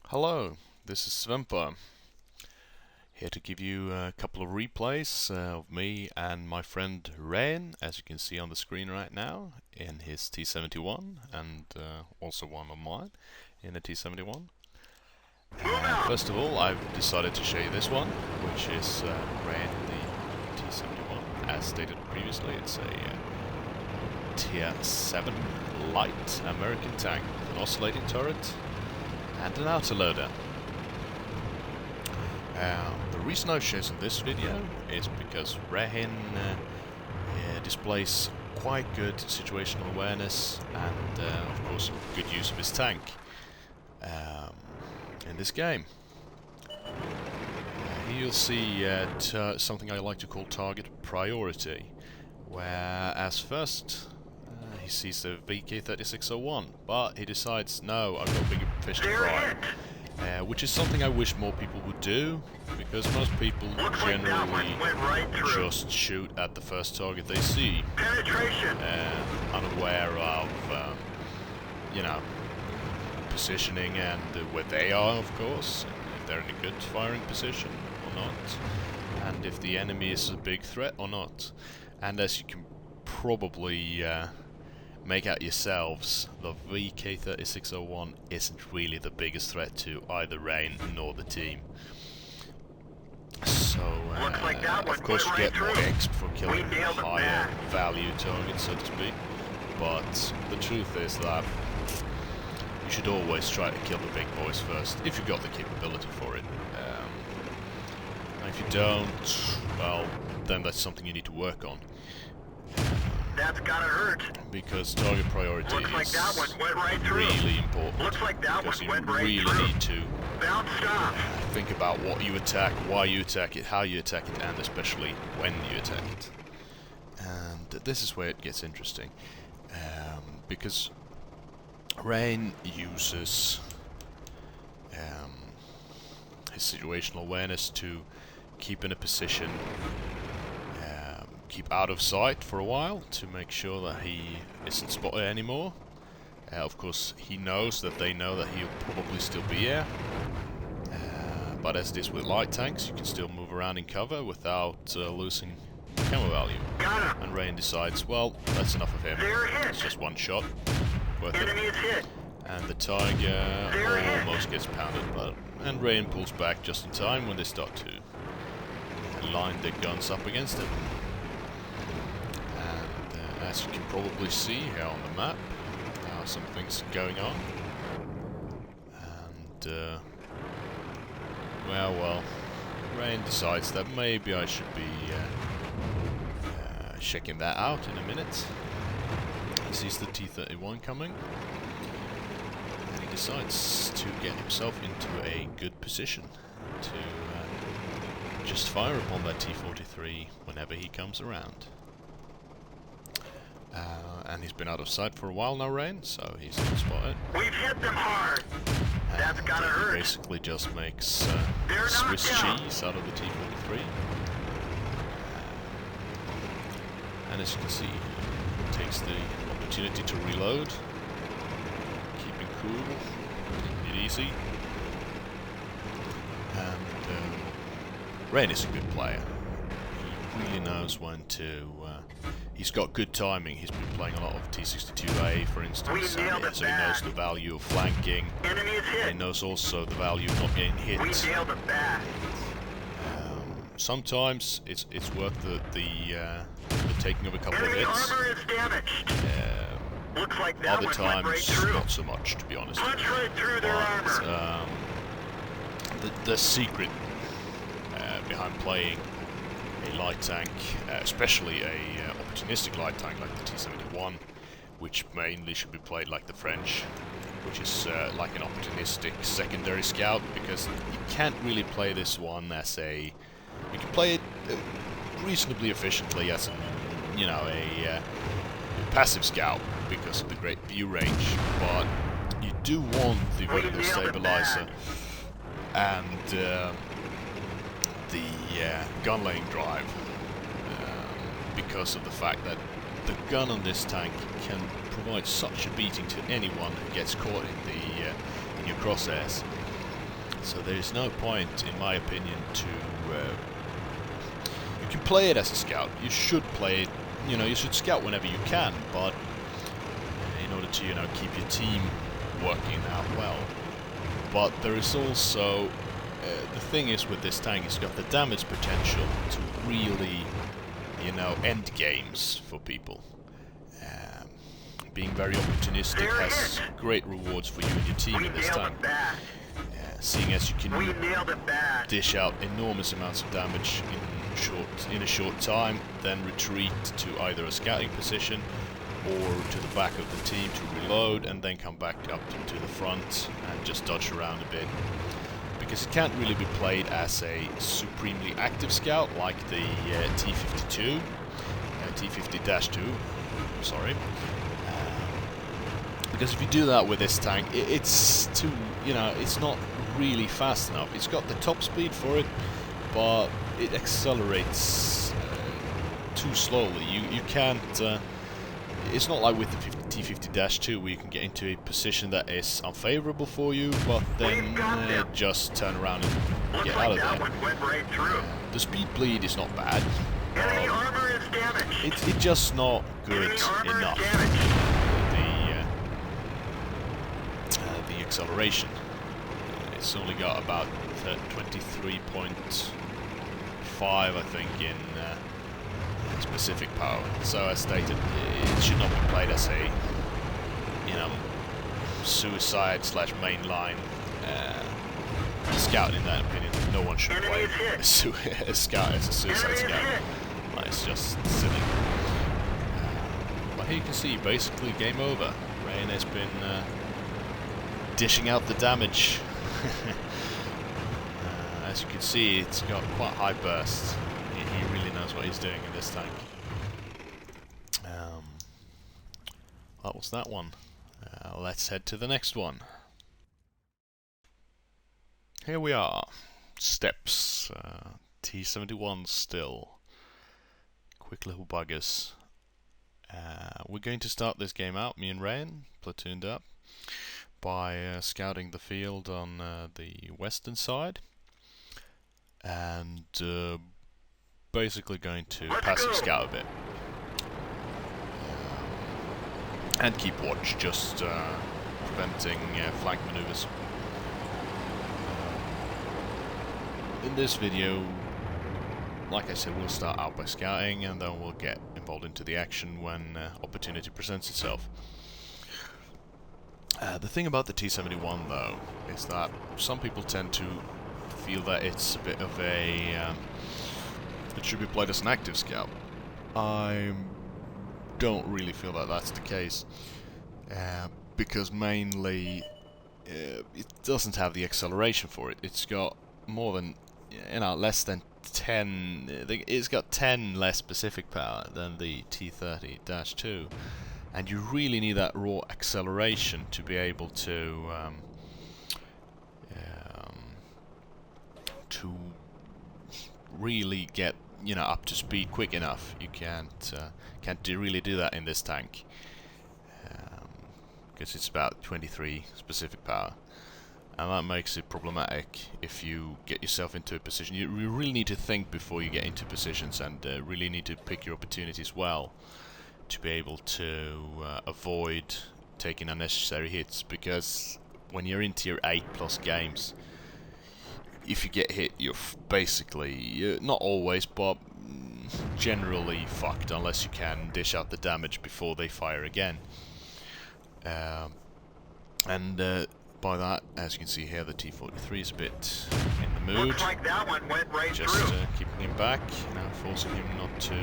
Hello, this is Svempa, here to give you a couple of replays of me and my friend Rehin, as you can see on the screen right now, in his T71, and also one of mine in a T71. First of all, I've decided to show you this one, which is Rehin in the T71. As stated previously, it's a Tier 7 light American tank with an oscillating turret and an autoloader. The reason I've chosen this video is because Rehin displays quite good situational awareness and of course good use of his tank in this game. Here you'll see something I like to call target priority, where as first he sees the VK3601, but he decides, no, I've got bigger fish to fry. Which is something I wish more people would do, because most people generally just shoot at the first target they see, unaware of, you know, positioning and where they are, of course, if they're in a good firing position or not, and if the enemy is a big threat or not. And as you can probably make out yourselves, the VK3601 isn't really the biggest threat to either Rehin nor the team. So, of course you get more exp for killing higher value targets, so to speak, but the truth is that you should always try to kill the big boys first, if you've got the capability for it. And if you don't, well, then that's something you need to work on. That's gotta hurt. Because target priority is really important. Because you really need to think about what you attack, why you attack it, how you attack it, and especially when you attack it. And this is where it gets interesting. Because Rehin uses his situational awareness to keep in a position, keep out of sight for a while to make sure that he isn't spotted anymore. Of course, he knows that they know that he'll probably still be here. But as it is with light tanks, you can still move around in cover without losing camo value. And Rehin decides, well, that's enough of him. It's just one shot, worth it. And the tiger almost gets pounded, and Rehin pulls back just in time when they start to line their guns up against him. As you can probably see here on the map, there are some things going on, and well, Rehin decides that maybe I should be checking that out in a minute. He sees the T71 coming, and he decides to get himself into a good position to just fire upon that T43 whenever he comes around. And he's been out of sight for a while now, Rehin, so he's not spotted. We've hit them hard. That's gotta hurt. Basically just makes Swiss cheese out of the T43. And as you can see, takes the opportunity to reload, keeping cool, taking it easy. And Rehin is a good player. He really knows when to. He's got good timing. He's been playing a lot of T62A, for instance, so he knows the value of flanking. He knows also the value of not getting hit. Sometimes it's worth the taking of a couple of hits. Other times, not so much, to be honest. But the secret behind playing a light tank, especially a opportunistic light tank like the T71, which mainly should be played like the French, which is like an opportunistic secondary scout, because you can't really play this one as a... You can play it reasonably efficiently as a, you know, a passive scout because of the great view range, but you do want the vertical stabilizer and the gun laying drive, because of the fact that the gun on this tank can provide such a beating to anyone who gets caught in your crosshairs. So there's no point, in my opinion, to... you can play it as a scout. You should play it, you know, you should scout whenever you can, but in order to, you know, keep your team working out well. But there is also... the thing is with this tank, it's got the damage potential to really, you know, end games for people. Being very opportunistic has great rewards for you and your team in this tank. Seeing as you can dish out enormous amounts of damage in a short time, then retreat to either a scouting position or to the back of the team to reload, and then come back up to the front and just dodge around a bit. Because it can't really be played as a supremely active scout like the T52, T50-2, sorry. Because if you do that with this tank, it's too, you know, it's not really fast enough. It's got the top speed for it, but it accelerates too slowly. You can't. It's not like with the T50-2 where you can get into a position that is unfavorable for you, but then just turn around and get out of there. The speed bleed is not bad. It's just not good enough. The acceleration. It's only got about 23.5, I think, in specific power. So as stated, it should not be played as a, you know, suicide/mainline scout. In that opinion, no one should play a scout as a suicide scout. Like, it's just silly. But here you can see, basically game over. Rehin has been dishing out the damage. As you can see, it's got quite high bursts. He really knows what he's doing in this tank. That was that one. Let's head to the next one. Here we are. Steps. T71 still. Quick little buggers. We're going to start this game out, me and Rehin, platooned up, by scouting the field on the western side. And basically going to passive scout a bit. And keep watch, just preventing flank maneuvers. In this video, like I said, we'll start out by scouting and then we'll get involved into the action when opportunity presents itself. The thing about the T71 though, is that some people tend to feel that it's a bit of a... it should be played as an active scout. I don't really feel that that's the case, because mainly it doesn't have the acceleration for it. It's got more than, you know, less than 10, it's got 10 less specific power than the T30-2, and you really need that raw acceleration to be able to really get, you know, up to speed quick enough. You can't really do that in this tank, because it's about 23 specific power, and that makes it problematic if you get yourself into a position. You really need to think before you get into positions, and really need to pick your opportunities well to be able to avoid taking unnecessary hits, because when you're into your 8+ games, if you get hit, you're basically, not always, but generally fucked, unless you can dish out the damage before they fire again. And by that, as you can see here, the T43 is a bit in the mood. Looks like that one went right Just through. keeping him back, now forcing him not to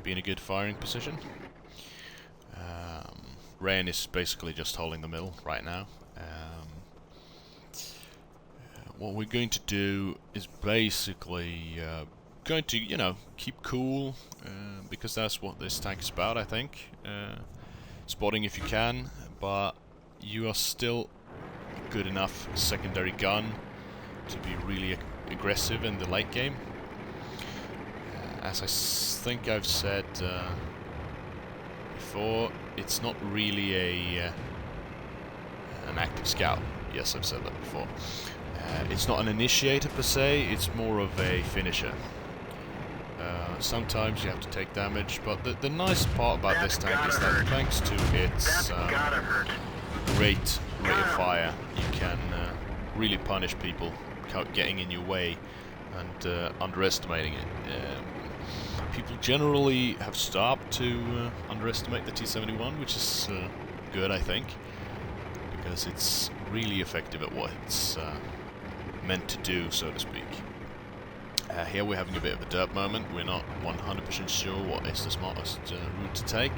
be in a good firing position. Rehin is basically just holding the middle right now. What we're going to do is basically going to, you know, keep cool, because that's what this tank is about, I think. Spotting if you can, but you are still a good enough secondary gun to be really aggressive in the late game. As I think I've said before, it's not really an active scout. Yes, I've said that before. It's not an initiator per se, it's more of a finisher. Sometimes you have to take damage, but the nice part about this tank is that thanks to its great rate of fire, you can really punish people getting in your way and underestimating it. People generally have stopped to underestimate the T71, which is good, I think, because it's really effective at what it's meant to do, so to speak. Here we're having a bit of a derp moment. We're not 100% sure what is the smartest route to take,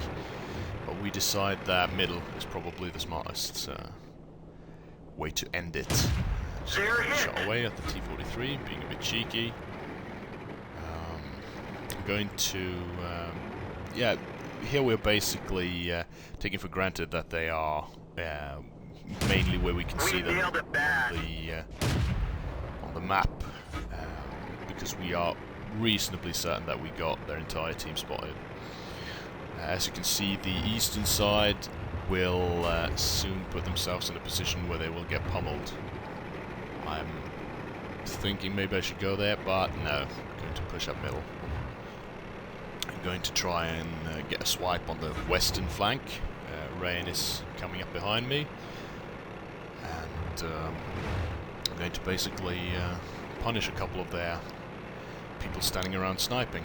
but we decide that middle is probably the smartest way to end it. So shot away at the T43, being a bit cheeky. I'm going to... yeah, here we're basically taking for granted that they are mainly where we can see them on the map. Because we are reasonably certain that we got their entire team spotted. As you can see, the eastern side will soon put themselves in a position where they will get pummeled. I'm thinking maybe I should go there, but no, I'm going to push up middle. I'm going to try and get a swipe on the western flank. Rehin is coming up behind me, and I'm going to basically punish a couple of their people standing around sniping,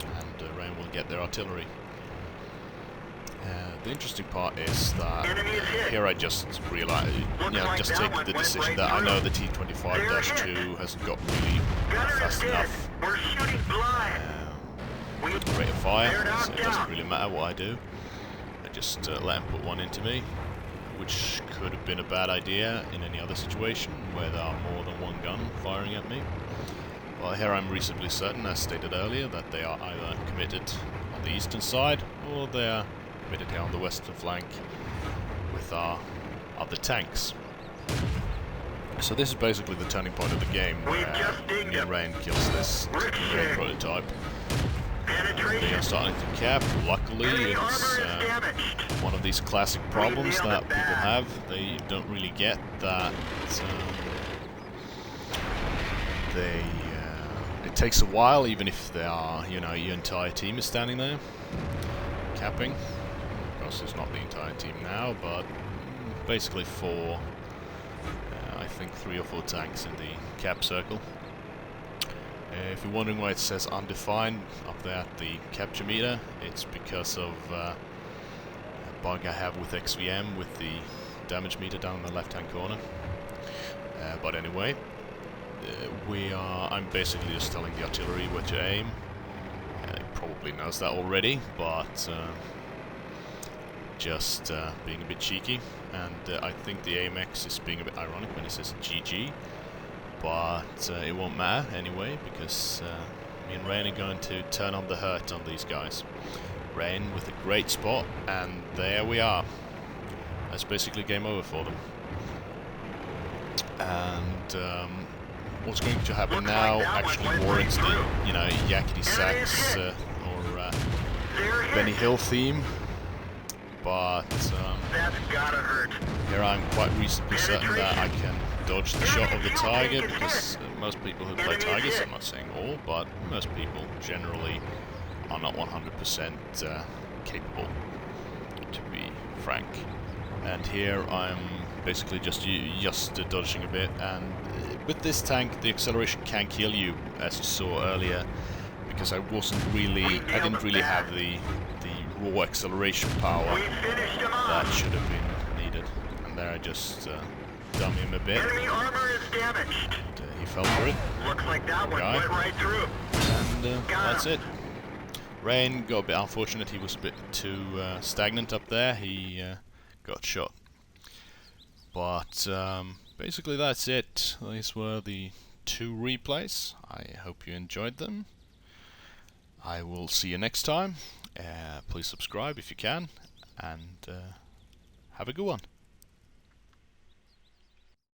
and Rehin will get their artillery. The interesting part is that here I just realized, just take the decision that I know the T25-2 hasn't got really fast enough rate of fire, so it doesn't really matter what I do. I just let him put one into me, which could have been a bad idea in any other situation where there are more than one gun firing at me. Well, here I'm reasonably certain, as stated earlier, that they are either committed on the eastern side or they are committed here on the western flank with our other tanks. So this is basically the turning point of the game where me and Rehin kills this Rehin prototype. They are starting to cap. Luckily, it's one of these classic problems that people have. They don't really get that it takes a while, even if they are, your entire team is standing there capping. Of course, it's not the entire team now, but basically four, I think 3 or 4 tanks in the cap circle. If you're wondering why it says undefined up there at the capture meter, it's because of a bug I have with XVM with the damage meter down in the left-hand corner. But anyway, I'm basically just telling the artillery where to aim. It probably knows that already, but just being a bit cheeky. And I think the AMX is being a bit ironic when it says GG. But it won't matter anyway, because me and Rehin are going to turn on the hurt on these guys. Rehin with a great spot, and there we are. That's basically game over for them. And what's going to happen now actually warrants the, Yakety Sax or Benny Hill theme. But here I'm quite reasonably certain that I can dodge the shot of the Tiger, because most people who play Tigers, I'm not saying all, but most people generally are not 100% capable, to be frank. And here I'm basically just dodging a bit, and with this tank the acceleration can kill you, as you saw earlier, because I didn't really have the raw acceleration power that should have been needed. And there I just dummy him a bit. Enemy armor is damaged. And he fell for it. Looks like that one went right through. And that's it. Rehin got a bit unfortunate. He was a bit too stagnant up there. He got shot. But basically that's it. These were the 2 replays. I hope you enjoyed them. I will see you next time. Please subscribe if you can, and have a good one.